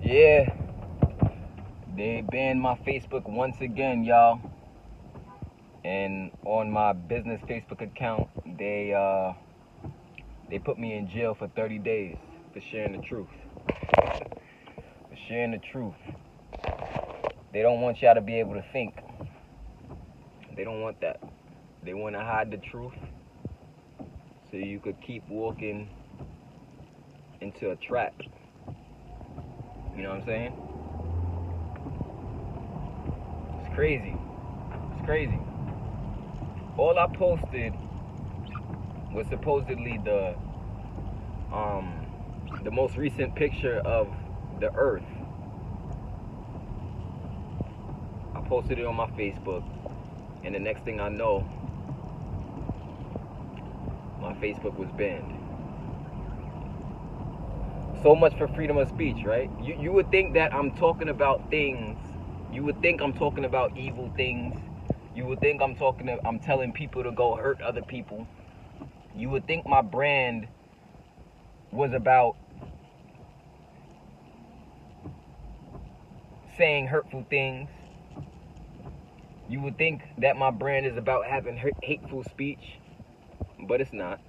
Yeah, they banned my Facebook once again, y'all. And on my business Facebook account, they put me in jail for 30 days for sharing the truth. For sharing the truth. They don't want y'all to be able to think. They don't want that. They want to hide the truth so you could keep walking into a trap. You know what I'm saying? It's crazy. It's crazy. All I posted was supposedly the most recent picture of the Earth. I posted it on my Facebook, and the next thing I know, my Facebook was banned. So much for freedom of speech, right? You would think that I'm talking about things. You would think I'm talking about evil things. You would think I'm telling people to go hurt other people. You would think my brand was about saying hurtful things. You would think that my brand is about having hateful speech, but it's not.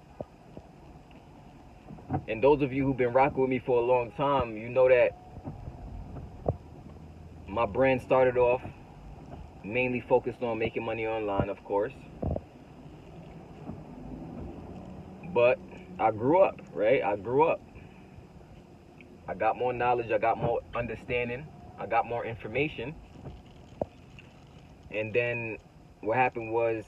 And those of you who've been rocking with me for a long time, you know that my brand started off mainly focused on making money online, of course. But I grew up, right? I grew up. I got more knowledge, I got more understanding, I got more information. And then what happened was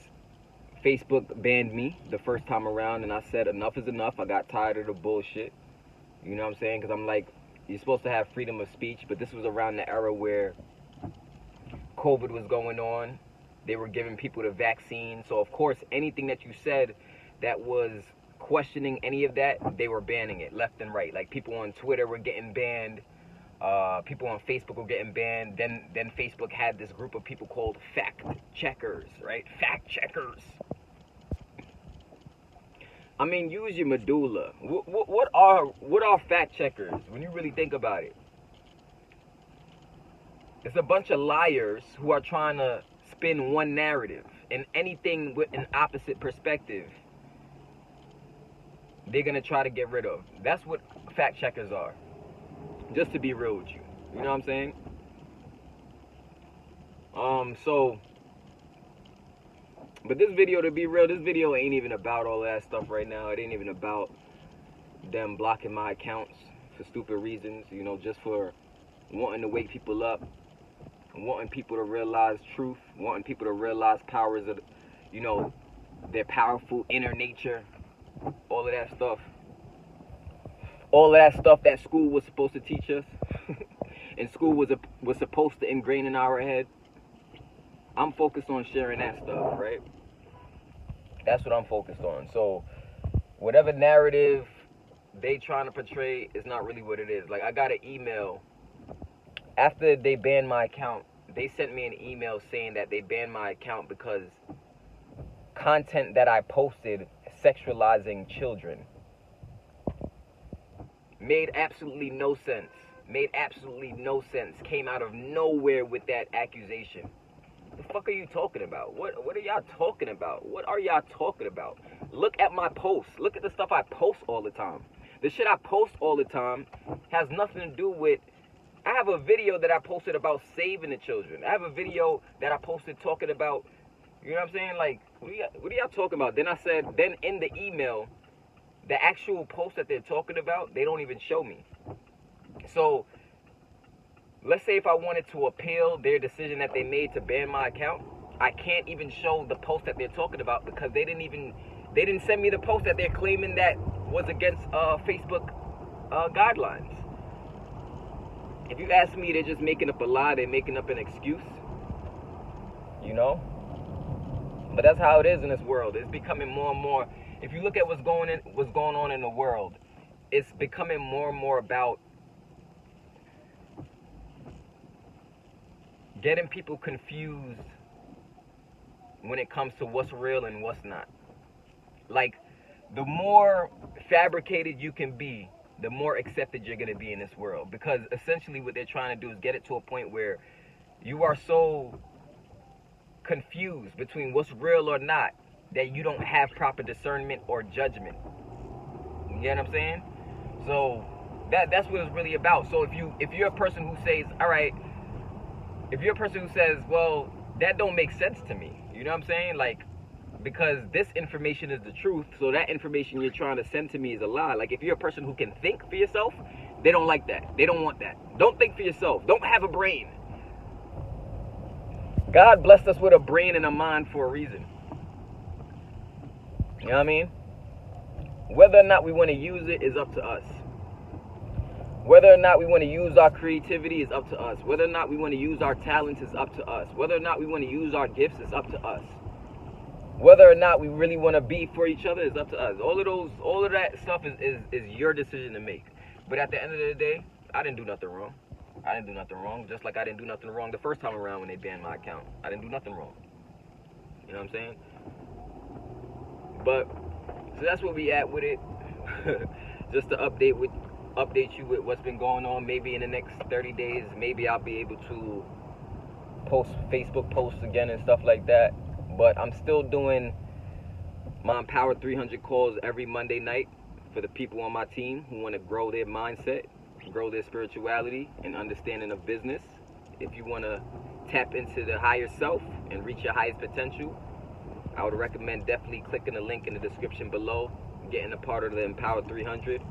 Facebook banned me the first time around, and I said enough is enough. I got tired of the bullshit. You know what I'm saying? Because I'm like, you're supposed to have freedom of speech, but this was around the era where COVID was going on. They were giving people the vaccine. So, of course, anything that you said that was questioning any of that, they were banning it left and right. Like, people on Twitter were getting banned. People on Facebook were getting banned. Then Facebook had this group of people called fact checkers, right? Fact checkers. I mean, use your medulla. What are fact checkers when you really think about it? It's a bunch of liars who are trying to spin one narrative, and anything with an opposite perspective, they're gonna try to get rid of. That's what fact checkers are. Just to be real with you, you know what I'm saying? But this video, to be real, this video ain't even about all that stuff right now. It ain't even about them blocking my accounts for stupid reasons, you know, just for wanting to wake people up, wanting people to realize truth, wanting people to realize powers of, you know, their powerful inner nature, all of that stuff. All of that stuff that school was supposed to teach us, and school was supposed to ingrain in our head. I'm focused on sharing that stuff, right? That's what I'm focused on. So whatever narrative they trying to portray is not really what it is. Like, I got an email after they banned my account. They sent me an email saying that they banned my account because content that I posted sexualizing children made absolutely no sense. Came out of nowhere with that accusation. The fuck are you talking about? What are y'all talking about? What are y'all talking about? Look at my posts. Look at the stuff I post all the time. The shit I post all the time has nothing to do with... I have a video that I posted about saving the children. I have a video that I posted talking about... You know what I'm saying? Like, what are y'all talking about? Then I said... Then in the email, the actual post that they're talking about, they don't even show me. So... let's say if I wanted to appeal their decision that they made to ban my account, I can't even show the post that they're talking about because they didn't send me the post that they're claiming that was against Facebook guidelines. If you ask me, they're just making up a lie. They're making up an excuse, you know. But that's how it is in this world. It's becoming more and more. If you look at what's going on in the world, it's becoming more and more about getting people confused when it comes to what's real and what's not. Like, the more fabricated you can be, the more accepted you're going to be in this world. Because essentially what they're trying to do is get it to a point where you are so confused between what's real or not that you don't have proper discernment or judgment. You get what I'm saying? So that's what it's really about. So if you're a person who says, all right, if you're a person who says, well, that don't make sense to me, you know what I'm saying? Like, because this information is the truth, so that information you're trying to send to me is a lie. Like, if you're a person who can think for yourself, they don't like that. They don't want that. Don't think for yourself. Don't have a brain. God blessed us with a brain and a mind for a reason. You know what I mean? Whether or not we want to use it is up to us. Whether or not we want to use our creativity is up to us. Whether or not we want to use our talents is up to us. Whether or not we want to use our gifts is up to us. Whether or not we really want to be for each other is up to us. All of that stuff is your decision to make. But at the end of the day, I didn't do nothing wrong. I didn't do nothing wrong. Just like I didn't do nothing wrong the first time around when they banned my account. I didn't do nothing wrong. You know what I'm saying? But so that's where we at with it. Just to update you with what's been going on. Maybe in the next 30 days, maybe I'll be able to post Facebook posts again and stuff like that. But I'm still doing my Empower 300 calls every Monday night for the people on my team who want to grow their mindset, grow their spirituality and understanding of business. If you want to tap into the higher self and reach your highest potential, I would recommend definitely clicking the link in the description below, getting a part of the Empower 300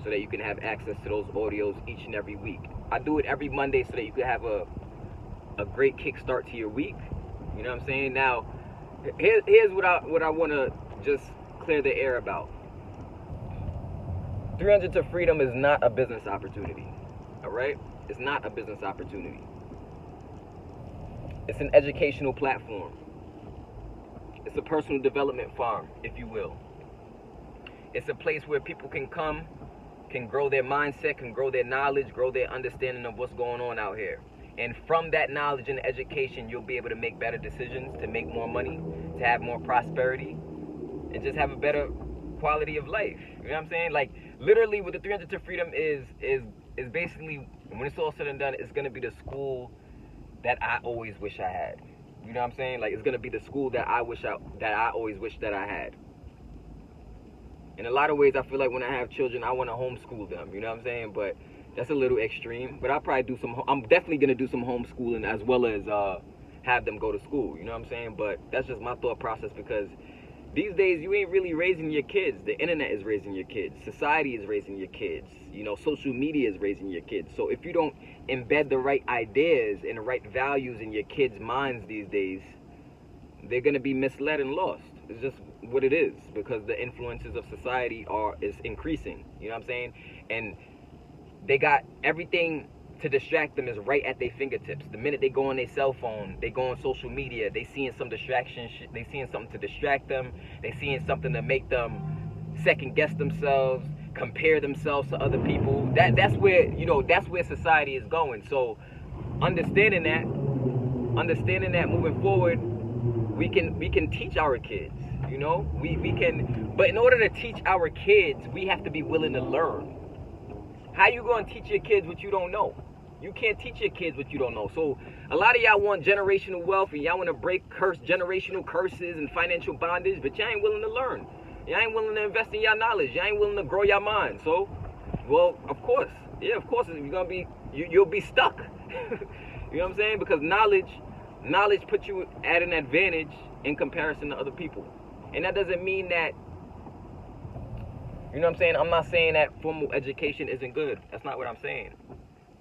so that you can have access to those audios each and every week. I do it every Monday so that you can have a great kickstart to your week. You know what I'm saying? Now, here's what I want to just clear the air about. 300 to Freedom is not a business opportunity. All right? It's not a business opportunity. It's an educational platform. It's a personal development farm, if you will. It's a place where people can come, can grow their mindset, can grow their knowledge, grow their understanding of what's going on out here. And from that knowledge and education, you'll be able to make better decisions, to make more money, to have more prosperity, and just have a better quality of life. You know what I'm saying? Like, literally what the 300 to Freedom is basically, when it's all said and done, it's going to be the school that I always wish I had. You know what I'm saying? Like, it's going to be the school that I always wish that I had. In a lot of ways, I feel like when I have children, I want to homeschool them. You know what I'm saying? But that's a little extreme. But I'll probably do I'm definitely going to do some homeschooling as well as have them go to school. You know what I'm saying? But that's just my thought process, because these days, you ain't really raising your kids. The internet is raising your kids. Society is raising your kids. You know, social media is raising your kids. So if you don't embed the right ideas and the right values in your kids' minds these days, they're going to be misled and lost. It's just what it is, because the influences of society is increasing. You know what I'm saying? And they got everything to distract them is right at their fingertips. The minute they go on their cell phone, they go on social media, they seeing some distraction, they seeing something to distract them, they seeing something to make them second guess themselves, compare themselves to other people. That's where society is going. So understanding that moving forward, we can teach our kids, you know? We can, but in order to teach our kids, we have to be willing to learn. How you going to teach your kids what you don't know? You can't teach your kids what you don't know. So a lot of y'all want generational wealth and y'all want to break generational curses and financial bondage, but y'all ain't willing to learn. Y'all ain't willing to invest in y'all knowledge. Y'all ain't willing to grow your mind. So, well, of course, you'll be stuck. You know what I'm saying? Because knowledge puts you at an advantage in comparison to other people. And that doesn't mean that, you know what I'm saying? I'm not saying that formal education isn't good. That's not what I'm saying.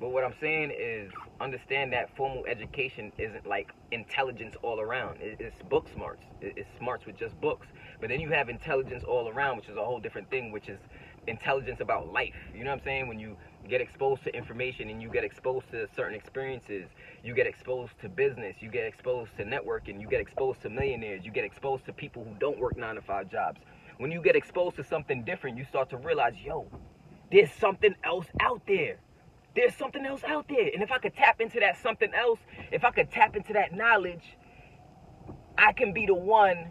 But what I'm saying is understand that formal education isn't like intelligence all around. It's book smarts. It's smarts with just books. But then you have intelligence all around, which is a whole different thing, which is intelligence about life. You know what I'm saying? When you get exposed to information and you get exposed to certain experiences, you get exposed to business, you get exposed to networking, you get exposed to millionaires, you get exposed to people who don't work 9-to-5 jobs. When you get exposed to something different, you start to realize, yo, there's something else out there. There's something else out there. And if I could tap into that something else, if I could tap into that knowledge, I can be the one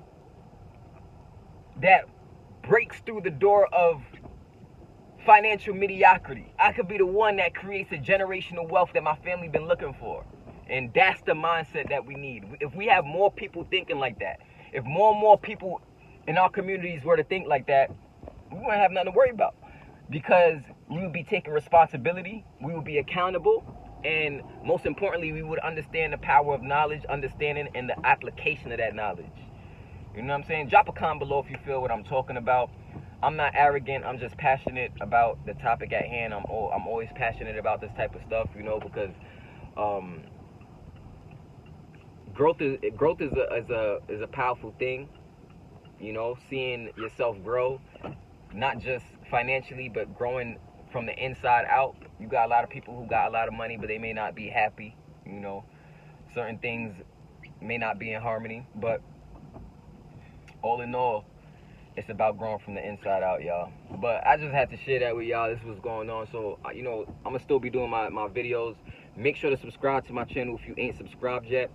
that breaks through the door of financial mediocrity. I could be the one that creates the generational wealth that my family been looking for. And that's the mindset that we need. If we have more people thinking like that, if more and more people in our communities were to think like that, we wouldn't have nothing to worry about. Because we would be taking responsibility, we would be accountable, and most importantly, we would understand the power of knowledge, understanding, and the application of that knowledge. You know what I'm saying? Drop a comment below if you feel what I'm talking about. I'm not arrogant. I'm just passionate about the topic at hand. I'm always passionate about this type of stuff, you know, because growth is a powerful thing. You know, seeing yourself grow, not just financially, but growing from the inside out. You got a lot of people who got a lot of money, but they may not be happy. You know, certain things may not be in harmony, but all in all, it's about growing from the inside out, y'all. But I just had to share that with y'all. This was going on. So, you know, I'm going to still be doing my videos. Make sure to subscribe to my channel if you ain't subscribed yet.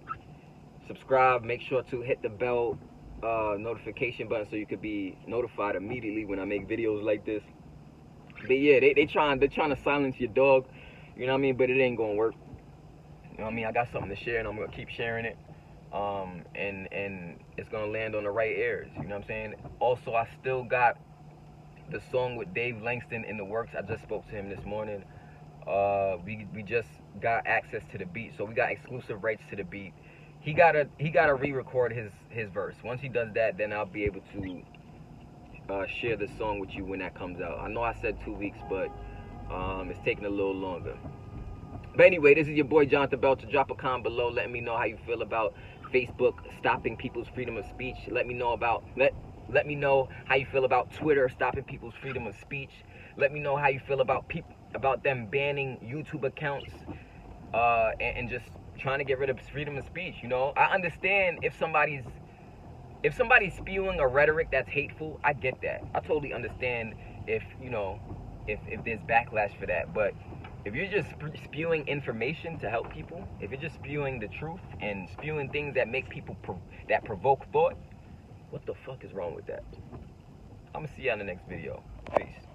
Subscribe. Make sure to hit the bell notification button so you could be notified immediately when I make videos like this. But yeah, they're trying to silence your dog. You know what I mean? But it ain't going to work. You know what I mean? I got something to share, and I'm going to keep sharing it. And it's gonna land on the right ears, you know what I'm saying? Also, I still got the song with Dave Langston in the works. I just spoke to him this morning. We just got access to the beat, so we got exclusive rights to the beat. He gotta re-record his verse. Once he does that, then I'll be able to share the song with you when that comes out. I know I said 2 weeks, but it's taking a little longer. But anyway, this is your boy Jonathan Belcher. Drop a comment below. Let me know how you feel about Facebook stopping people's freedom of speech. Let me know how you feel about Twitter stopping people's freedom of speech. Let me know how you feel about them banning YouTube accounts and just trying to get rid of freedom of speech. You know, I understand if somebody's spewing a rhetoric that's hateful. I get that. I totally understand if there's backlash for that, but if you're just spewing information to help people, if you're just spewing the truth and spewing things that make people that provoke thought, what the fuck is wrong with that? I'm gonna see you on the next video. Peace.